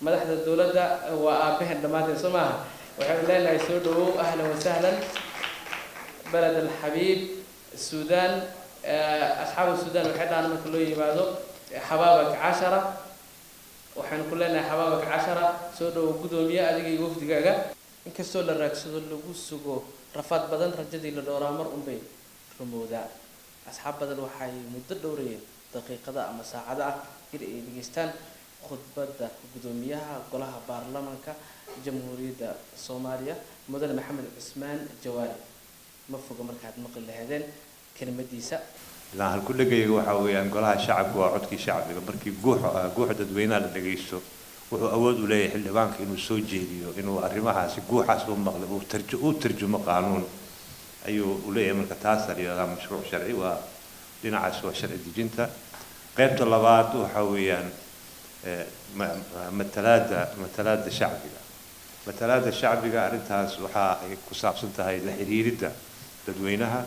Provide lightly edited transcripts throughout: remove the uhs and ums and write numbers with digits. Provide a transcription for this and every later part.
مدحت الدولة وأبهن دمات سماها وحب لنا يسودوا أهلا وسهلا بلد الحبيب السودان أصحاب السودان وحد أنا مكلوي بعده حبابك 10 وحن كلنا حبابك 10 سودوا قدومية أديك يوفد جاجا إن كسول الركسود اللي جوسجو رفض بدن رجدي للدورامر أمبي رمودا أصحاب بدن وحي مدة دورين دقيقة أما ساعة كده دقيقتان خطبة قدوميها قلها برلمانك جمهورية الصومالية مدن محمد عثمان جواري مفوق مركز مقل هذين كلمة ديسة لا هالكل جاي وحوي أن قلها شعب وعدك شعب بركي جوح تدوينا للجيشو وأود ولا يحل بانك إنه سوجيديو إنه أرمها سجوح حسب مغلب وترجم قانون أيوه ولا من كتاسر يا مشروع شرعي ودينا عسوا شرعي ديجنتا قيمة اللبات وحويان متلاد شعبي متلاد الشعبي أرنتها وحا كساب سنتها لحريرة تدوينها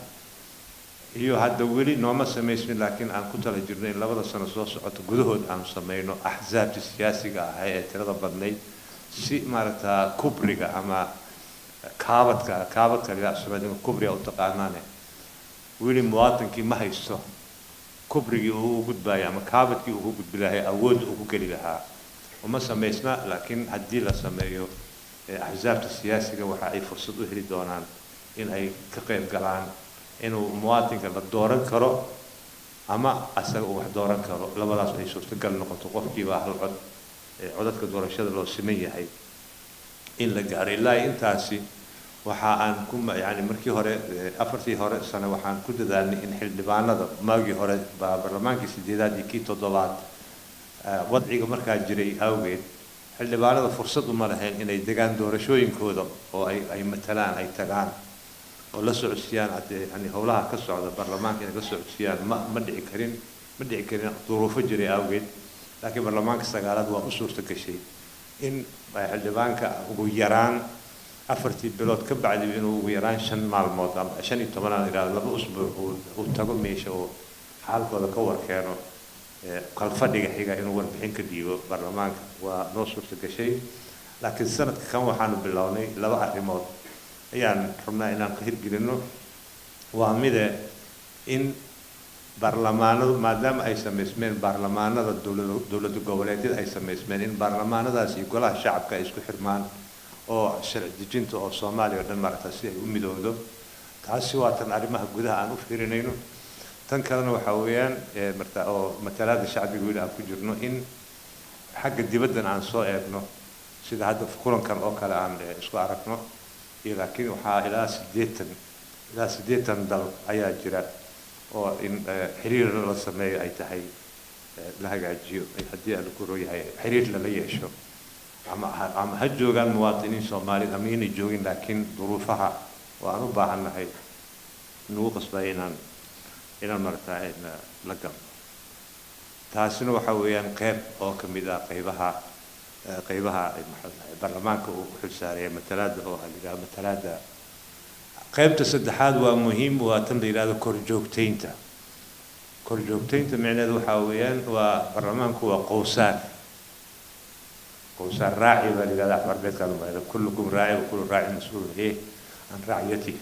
iyo hadda weli nooma sameysmin laakiin aan ku tala jirnay labada sano soo socota gudahood aan sameeyno axzaabta siyaasiga ah ee tirada badnayd si maarata kubriga ama kaabadka la sameeyo kubriga u taqaanaane weli muwaadinki ma haysto kubrigi uu gudbay ama kaabadki uu gudbilahay awood uu ku gali lahaa uma sameysna laakiin haddii la sameeyo axzaabta siyaasiga waxa ay fursad u heli doonaan in ay ka qayb galaan inuu muwaadinka la dooran karo ama asaga uu wax dooran karo labadaas ay suurtagal noqoto qofkiiba hal cod codadka doorashada loo siman yahay in la gaaray ilaa intaasi waxa aan ku yaani markii hore afartii hore sano waxaan ku dadaalnay in xildhibaanada maagii hore baarlamaankii sideedaad iyo kii toddobaad wadciga markaa jiray awgeed xildhibaanada fursad uma lahayn inay degaan doorashooyinkooda oo ay matalaan ay tagaan oo la socodsiiyaan yani howlaha ka socda baarlamaanka inay la socodsiiyaan ma dhici karin duruufo jiray awgeed laakiin baarlamaanka sagaalaad waa u suurta gashay in xildhibaanka ugu yaraan afartii bilood ka bacdi inuu ugu yaraan 5 maalmood ama 15 ilaa 2 usbuuc uu tago meesha oo xaalkooda ka warkeeno kalfadhiga xiga inuu warbixin ka dhiibo baarlamaanka waa noo suurta gashay laakiin sanadka kan waxaanu bilownay laba arrimood ayaan rabnaa inaan ka hirgelino waa mide in baarlamaanadu maadaama ay sameysmeen baarlamaanada dowladda goboleedyada ay sameysmeen in baarlamaanadaas iyo golaha shacabka ay isku xirmaan oo sharci dejinta oo Soomaaliya dhan marta si ay u midowdo taasi waa tan arrimaha gudaha aan u fiirinayno tan kalena waxa weeyaan marta oo matalaada shacbiga weli aan ku jirno in xagga dibaddan aan soo eegno sida hadda kulankan oo kale aan isku aragno laakiin waxaa ilaa 80 dal ayaa jira oo in xiriir la sameeyo ay tahay la hagaajiyo haddii aan ku rooyahay xiriir la yeesho ama ha joogaan muwaadiniin Soomaaliyeed ama inay joogin laakiin duruufaha waan u baahanahay inuu qasbay inaan martaa la galo taasina waxa weeyaan qayb oo ka mid ah qaybaha baarlamaanka uu xilsaaray matalaada oo aliga matalaada qaybta saddexaad waa muhiim waa tan la yiraahdo korjoogteynta micnaheedu waxa weeyaan waa baarlamaanku waa qowsaar raaci baa la yiraahdaa xarbeedka lumada kullukum raaci wa kullu raaci mas'uul an raaciyati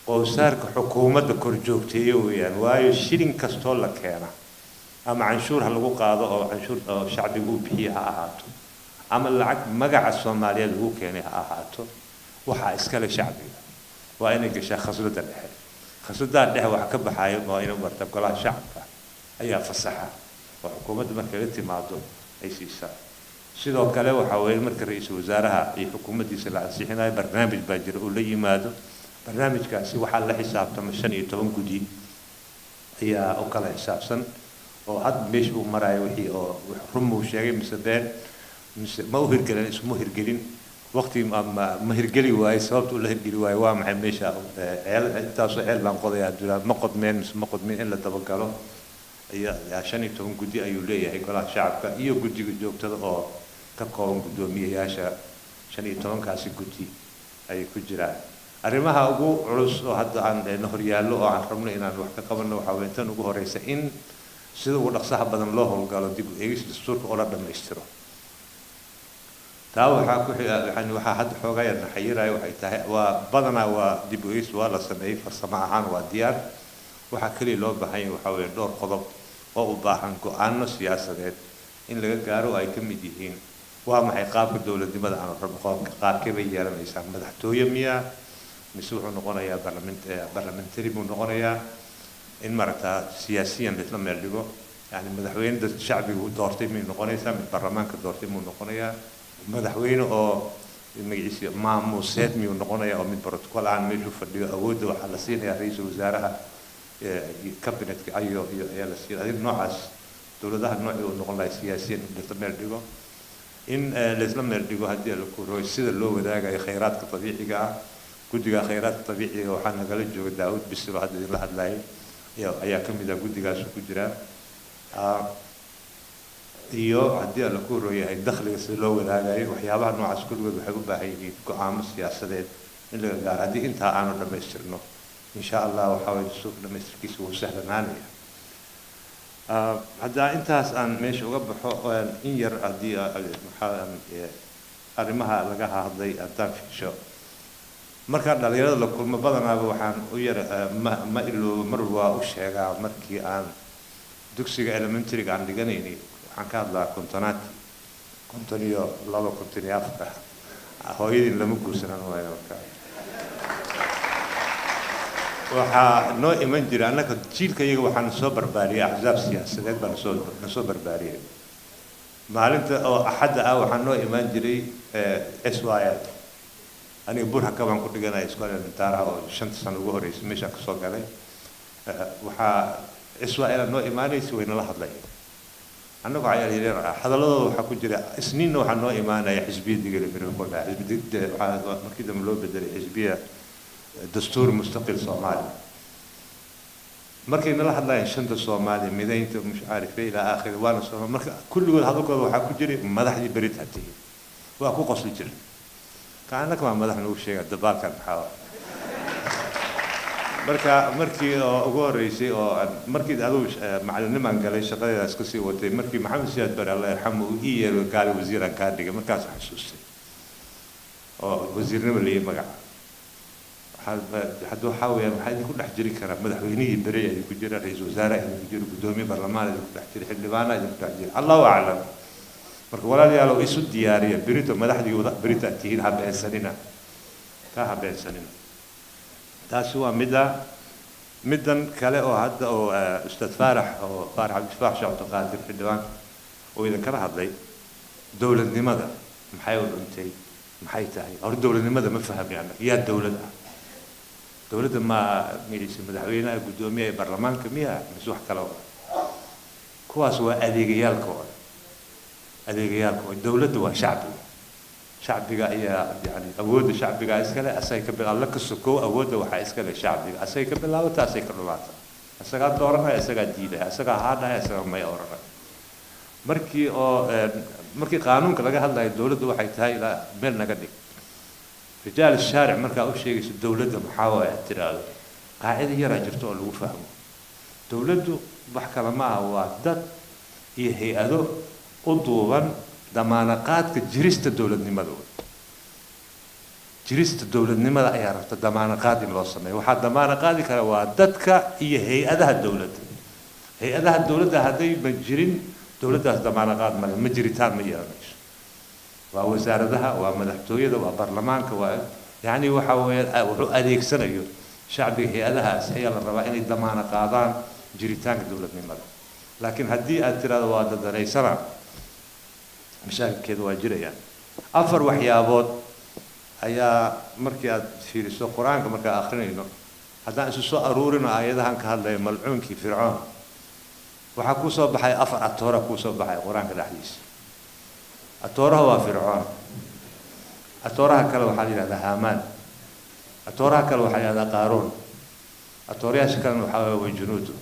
qowsaarka xukuumadda korjoogteeyo weeyaan waayo shilin kastoo la keena ama canshuur ha lagu qaado oo canshuur shacbigu u bixiyo ha ahaato ama lacag magaca Soomaaliyeed lagu keenay ha ahaato waxa iska la shacbiga waa inay gashaa khasnada dhexe waxa ka baxayo waa inuu martab golaha shacabka ayaa fasaxa oo xukuumadda markay la timaado ay siisaa sidoo kale waxa weeye marka ra'iisul wasaaraha iyo xukuumaddiisa la ansixinayo barnaamij baa jira oo la yimaado barnaamijkaasi waxa la xisaabtama 15 gudi ayaa oo kala xisaabsan oo had meesh uu marayo wixii oo rumo sheegay misabeen ma u hirgelin ismu hirgelin waqti ma hirgeli waay sababtu la hirgeli waay waa maxay meesha intaas oo baan qodayaa dula ma qodmeen in la dabagalo ayaa 15 gudi ayuu leeyahay golaha shacabka iyo gudiga joogtada oo ka kooban gudoomiyayaasha 15 kaasi gudi ay ku jiraan arrimaha ugu culus oo hadda aan horyaallo oo aan rabno inaan wax ka qabanno waxa weeye tan ugu horeysa in sida ugu dhaqsaha badan loo howlgalo dib u eegis dastuurka oo la dhameystiro taa waxaa ku yani waxaa hadda xoogaa yar naxayiraaya waxay tahay waa badanaa waa dib u eegis waa la sameeyey farsamo ahaan waa diyaar waxaa kaliya loo baahan yahay waxaa weeye dhowr qodob oo u baahan go-aano siyaasadeed in laga gaaro ay ka mid yihiin waa maxay qaabka dowladnimada aan rabno qaabkee bay yeelanaysaa madaxtooye miyaa mise wuxuu noqonayaa barlamentary buu noqonayaa in maaragtaa siyaasiyan laisla meel dhigo yani madaxweyne dad shacbigu doortay miyay noqonaysaa mid baarlamaanka doortay miyuu noqonayaa madaxweyne oo magaciisa maamuuseed miyuu noqonayaa oo mid protocol aan meeshu fadhiyo awoodda waxaa la siinayaa ra-iisul wasaaraha cabinetka ayaa la siinaya adig noocaas dowladaha noocii uu noqon lahay siyaasiyan in laisla meel dhigo in laisla meel dhigo haddii la kuroy sida loo wadaagayo khayraadka dabiiciga ah guddiga khayraadka dabiiciga waxaa nagala jooga daawud bisilo hadda idinla hadlayay ayaa ka mid ah guddigaasu ku jiraa iyo haddii la ku royahay dakhliga sida loo wadaagayo waxyaabaha noocaas kulligood waxay u baahan yihiin go-aamo siyaasadeed in laga gaaro haddii intaa aanu dhammaystirno insha allah waxaa waye dastuurka dhammaystirkiisa wuu sahlanaanaya haddaa intaas aan meesha uga baxo in yar haddii arrimaha laga hadlay haddaan fiisho markaan dhalinyarada la kulmo badanaaba waxaan u yar ma iloobo mar waa u sheegaa markii aan dugsiga elementaryga aan dhiganaynay waxaan ka hadlaa kontonaadkii 52 54 hooyadiin lama guursanan waayo markaa waxaa noo iman jira annaka jiilka iyaga waxaan soo barbaariyay axzaab siyaasadeed baan soo barbaariyay maalinta oo axadda ah waxaa noo imaan jiray SYL aniga burhaka baan ku dhiganaya iskool elementaaraha oo 5 sano ugu horeysay meeshaan ka soo galay waxaa SYL noo imaanaysa wayna la hadlay annagu ayaa yaryar ah hadaladooda waxaa ku jira isniinna waxaa noo imaanaya xisbiyadiga la waxaa markii dambe loo bedelay xisbiya dastuur mustaqil soomaali markay nala hadlayeen shanta soomaali midaynta mush caarife ilaa aakhiri waana soo marka kulligood hadalkooda waxaa ku jiray madaxdii berit hatii waa ku qosli jiray kaana kama madaxna uu sheegay dabaalkan maxaa markii ugu horeysay oo markii aduu macallinimaan galay shaqadeedaas ka sii watay markii maxamed siyaad bari allah yarxamu uu ii yeero gaali wasiiraan kaa dhigay markaas xasuustay oo wasiirnimo leeyahay magaca hadduu waxaa weeyaan maxaa idinku dhex jiri karaa madaxweynihii beri idinku jira ra-iisul wasaare idinku jira guddoomiye baarlamaan idinku dhex jira xildhibaana idinku dhex jira allahu aclam marka walaalayaalow isu diyaariya berito madaxdii berita aad tihiin habeensanina kaa habeensanina taasi waa middan kale oo hadda oo ustaad faarax cabdifaax sheekh cabdiqaadir xildhibaanka oo idinkala hadlay dowladnimada maxay u dhuntay maxay tahay hore dowladnimada ma fahmi annaga yaa dowlad ah dowladda ma magiciisa madaxweynaha guddoomiyaha ee baarlamaanka miya mise wax kale kuwaas waa adeegayaalkooda dowladda waa shacbiga ayaa yani awoodda shacbiga iskale asay ka alla ka sokow awoodda waxaa iskale shacbiga asay ka bilaabata asay ka dhulaata asagaa dooranaya asagaa diidaya asagaa haadhaya asagaa may oranaya markii qaanuunka laga hadlayo dowladda waxay tahay ilaa meel naga dhig rijaal shaaric markaa u sheegayso dowladda maxaa waay aad tiraahdo qaacida yaraa jirto oo lagu fahmo dowladdu wax kale ma aha waa dad iyo hay-ado u duuban damaanaqaadka jirista dowladnimada ayaa rabta damaanaqaad in loo sameeyo waxaa damaanaqaadi kara waa dadka iyo hay-adaha dowladda haddayba jirin dowladdaas damaanaqaad male ma jiritaan ma yeelanayso waa wasaaradaha waa madaxtooyada waa baarlamaanka waa yani waxa weeyaan wuxuu adeegsanayo shacbiga hay-adahaas ayaa la rabaa inay damaana qaadaan jiritaanka dowladnimada laakiin haddii aad tiraahdo waa dadanaysana mashaakilkeeda waa jirayaan 4 waxyaabood ayaa markii aad fiiriso qur-aanka markaa akhrinayno haddaan isu soo aruurino aayadahan ka hadlaya malcuunkii fircoon waxaa kuu soo baxay 4 atoora kuu soo baxay qur-aanka dhexdiisa atooraha waa fircoon atooraha kale waxaa la yidhahdaa haamaan atooraha kale waxaa la yidhahdaa qaaruun atoorayaasha kalena waxaa waa junuudu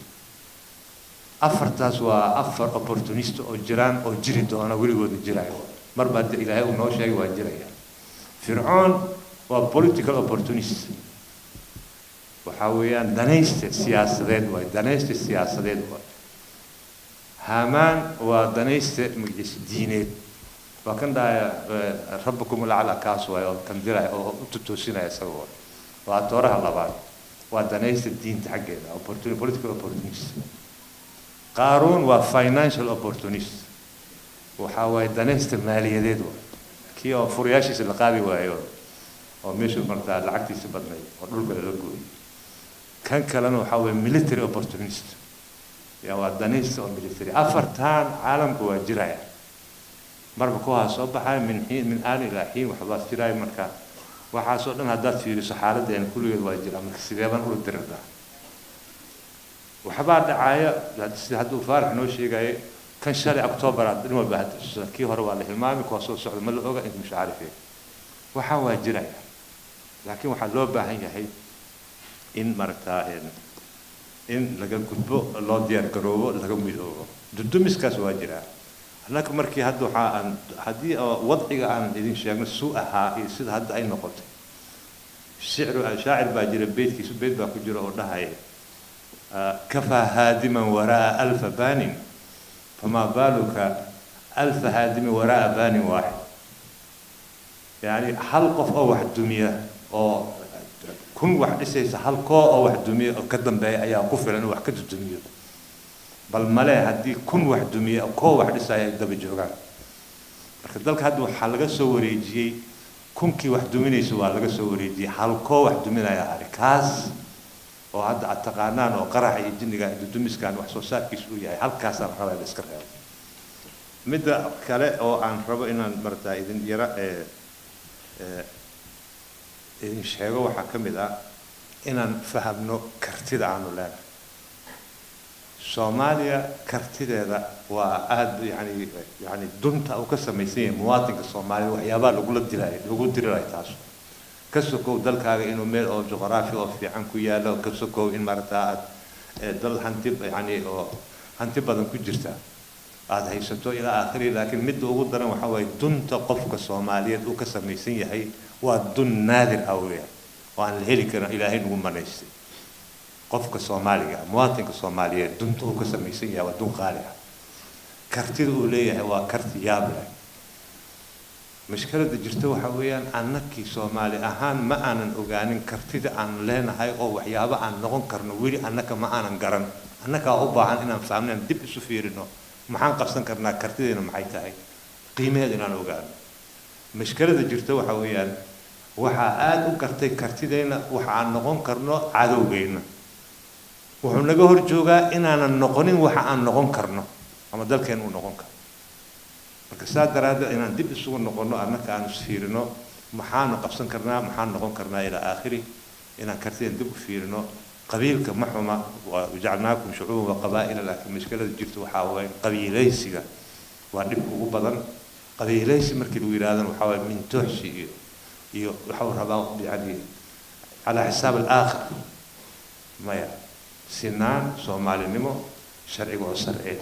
4taas waa 4 opportunist oo jiraan oo jiri doona weligoodna jiraayo marba hadda ilaahay uu noo sheegay waa jiraya fircoon waa political opportunist waxaa weeyaan danayste siyaasadeed waay haamaan waa danayste magaciisa diineed وكان دا ربكم الأعلى كاس وكان دراي أو تتوسينا يسوون وأتورها الله بعد ودنيس الدين تحقق opportunity political opportunist قارون وفاينانشال opportunist وحاول دنيس المالية ديدو كيو فرياشيس اللي قاضي وايو ومشوا مرتا العكتي سبتني ودول كده لقوي كان كلامه وحاول military opportunist يا ودنيس أو military أفرتان عالم كوا جرايا مرة كوها صباحا من آن إلى حين وحضرت جرايا مركا وحاسو دن هدات في سحارة يعني كل يوم واجر أما كسبان أقول الدرجة وحبار دعاية هدو فارح نوشي جاي كان شهر أكتوبر عندنا ما بعد كي هو والله المامي كواسو صعد مل أوجا أنت مش عارف إيه وحوا جرايا لكن وحلو بعين هي إن مرتا إن لقى كتبو الله ديار كروه لقى ميلو دو مسكاس واجرا هناك مركي هدو عن هدي وضعي عن إذن شيء سوءها يصير هذا أي نقطة شاعر باجر البيت كيس بيت باكجرا ورناها كفى هادما وراء ألف بان فما بالك ألف هادم وراء بان واحد يعني حلقة أو واحد دمية أو كن واحد يسيس حلقة أو واحد دمية أو كدم بأي أيام كفر أنا واحد كده دمية بل ملا هدي كن واحد دمية أو كو واحد يسايا دب جوجان فكذلك هدو حلقة سوريجي كن كي واحد دمية يسوى حلقة سوريجي حلقة واحد دمية يا كاس وهذا التقانان وقرح يجني قاعد دميس كان وحصوصات كيسوية هل كاس الحلا الإسكرها مدة كلا أو عن ربع إن مرتا إذن يرى إن شيء وحكم ذا إن فهمنا كرتيد عنه لا سوماليا كرتيد هذا وأهد يعني دمت أو كسر ميسين مواطن الصومالي وحيابا لقول الدلاء تاسو كسكو دل كاغ إنه ميل أو جغرافي أو في عنكو يالا كسكو إن مرتا دل هنتب يعني هنتب بدن كجرتا هذا هيستو إلى آخره لكن مد وجودنا وحوي دون تقف كصومالية وكسر ميسين هي ودون نادر أويا وعن الهلكنا إلى هين ومنيسي قف كصومالية مواطن كصومالية دون تقف كسر ميسين ودون خالها كرتي الأولية هو كرتي يابلا مشكلة جرتوا حويان أنك صومالي أهان ما أنا أوجانين كرتي عن لنا هاي أو وحيابا عن نقول كرنويري أنك ما أنا قرن أنك أوبا عن إن فهمنا دب سفيرنا maxaan qabsan karnaa kartideena maxay tahay qiimeed inaan ogaano mashkalada jirta waxa weeyaan waxa aad u kartay kartideena waxa aan noqon karno cadowgeena wuxuu naga hor joogaa inaan noqonin waxa aan noqon karno ama dalkeen uu noqon karo marka saadaraada inaan dib isugu noqono annaka aan fiirino maxaan qabsan karnaa maxaan noqon karnaa ila aakhiri inaan kartideen dib u fiirino قبيل كمحومة وجعلناكم شعوبا وقبائل لكن مشكلة جرت وحاول قبيليسيا ونبقوا بدن قبيليسي مركز ويرادن وحاول من تحشي يحاول هذا يعني على حساب الآخر ما سنان صومالي نمو شرعي وشرعي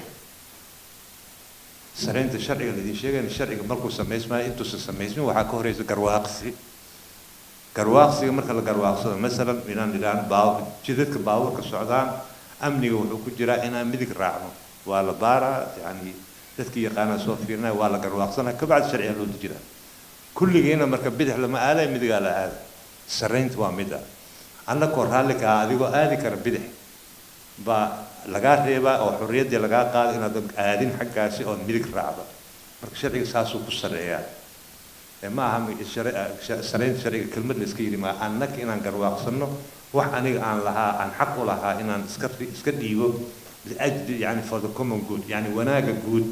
سرينت الشرعي الذي شيء الشرعي مركز سميس ما أنتوا سميسمي وحكوا رئيس كرواقسي كرواقسي مركز الكرواقسي مثلا من الآن باو جدك باو كالسعودان أمني وكجرا إنا مدك راعنا ولا بارا يعني تذكي قانا صوفيرنا ولا كرواقسنا كبعد شرعي لو تجرا كل جينا مركب بدح لما آله مدك على هذا سرينت وامدا أنا كورهالك هذه وهذه كربدح با لقاه ريبا أو حرية دي لقاه قال إن هذا آدين حق عشي أو مدك راعنا مركب شرعي ساسو كسرعيات ما هم سرين شرعي كلمة الإسكيري ما أنك إن أنكر واقصنه وحني عن لها عن حق لها إن إسكديو لأجل يعني for the common good يعني وناجا good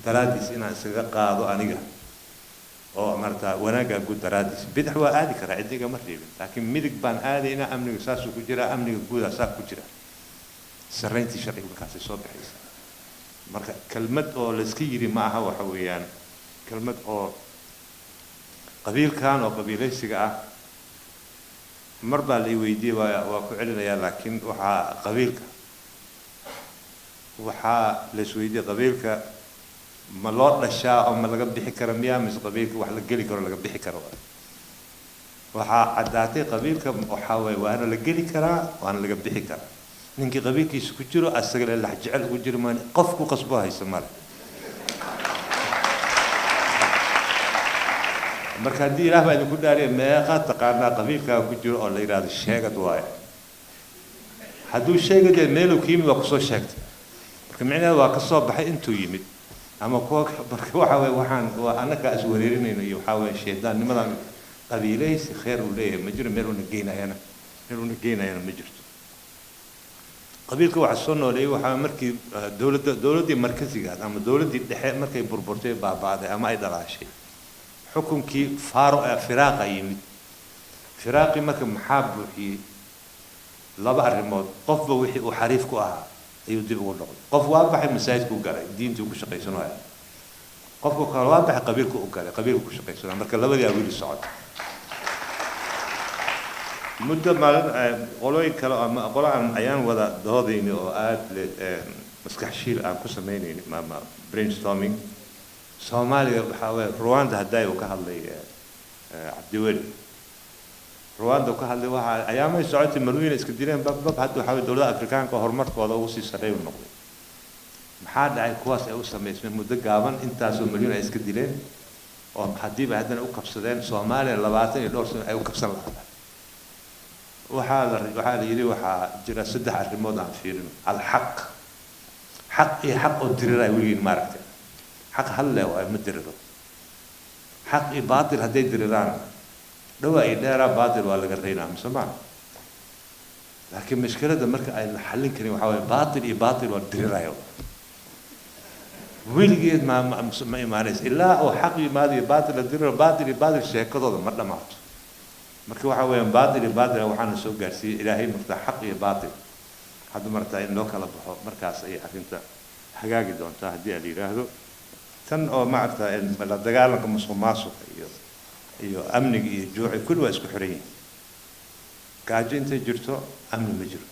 دراديس إن إسقاضو أنيجا أو مرتا وناجا good دراديس بدحوا آدي كرا عديجا مريبين لكن مدك بان آدي إن أمني ساسو كجرا أمني good أساك كجرا سرين شرعي بكاسي صبح مركا كلمة أو الإسكيري معها وحويان كلمة أو قبيل كان وقبيليسيقة مربع اللي ويدي وكعلنا يا لكن وحا قبيلك وحا لسويدي قبيلك ملوط للشاء أو ملقب بحكرة ميامس قبيلك وحا لقلي كرة لقب بحكرة وحا عداتي قبيلك وحاوي وأنا لقلي كرة وأنا لقب بحكرة ننكي قبيلك يسكجروا أستقل اللي حجعل وجر ماني قفكوا قصبوها يسمار marka haddii ilaah baa idinku dhaariya meeqa taqaanaa qabiilkaaga ku jiro oo la yidhaahdo sheegad waaye hadduu sheegad yahay meeluu ka yimid waa kusoo sheegtay marka micnaheeda waa ka soo baxay intuu yimid ama kuwa marka waxa weeye waxaan waa annaga is wareerinayno iyo waxaa weeye shaydaannimadan qabiilaysi khayr uu leeyahay ma jiro meel una geynayana ma jirto qabiilka waxa soo nooleeyay waxa markii dawladdii markasiga ama dawladdii dhexe markay burburtay baabaaday ama ay dhalaashay xukunkii firaaqa yimid firaaqi marka maxaa buuxiyey laba arrimood qofba wixii uu xariif ku ahaa ayuu dib ugu noqday qof waa baxay masaajidku galay diintii ku shaqaysanaya qofku kale waa baxay qabiilku u galay qabiilku ku shaqaysanaya marka labadii awili socod muddo maalin qolooyin kale ama qolaan ayaan wada doodayni oo aad maskax shiil aan ku samaynayni ama brainstorming Soomaaliya waxa weeye Rwanda haday uu ka hadlay Cabdiweli Rwanda ka hadlay waxa ayaamay socotay marweyne iska dileen bab hadda waxa weeye dawladda Afrikaanka horumarkooda ugu sii sareeyo noqday maxaa dhacay kuwaas ay u sameysmeen muddo gaaban intaas oo marweyne iska dileen oo hadiiba haddana u qabsadeen Soomaaliya 20 iyo dhowr sano ay u qabsan lahayd waxaa la yiri waxa jira saddex arrimood aan fiirino al-haq xaq iyo xaq oo diriray weligiin maaragtay حق هلا ومدرده حق باطل هدي دريران دواء إدارة باطل ولا قرينا مسمع لكن مشكلة ده مركز الحل كريم وحاول باطل والدريرايو ويلقيت ما ناس إلا أو حق ماذا باطل الدرير باطل شيء كذا مرة معه مركز وحاول باطل وحنا سوق جالسي إلهي مرتا حق باطل هذا مرتا إنه كلا بحر مركز أي حكيمته حقاقي دون تهدي اللي راهو tan oo maarta la dagaalanka musuqmaasuqa iyo amniga iyo juuci kullu waa isku xiran yihiin gaajo intay jirto amni ma jiro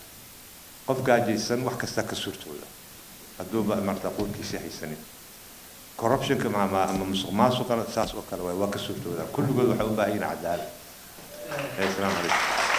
qof gaajaysan wax kasta ka suurtooda hadduu maarta qolkiisa haysanin corruptionka ama musuqmaasuqa saas oo kale waa ka suurtooda kulligood waxa u baahan yihiin cadaalad. Assalaamu calaykum.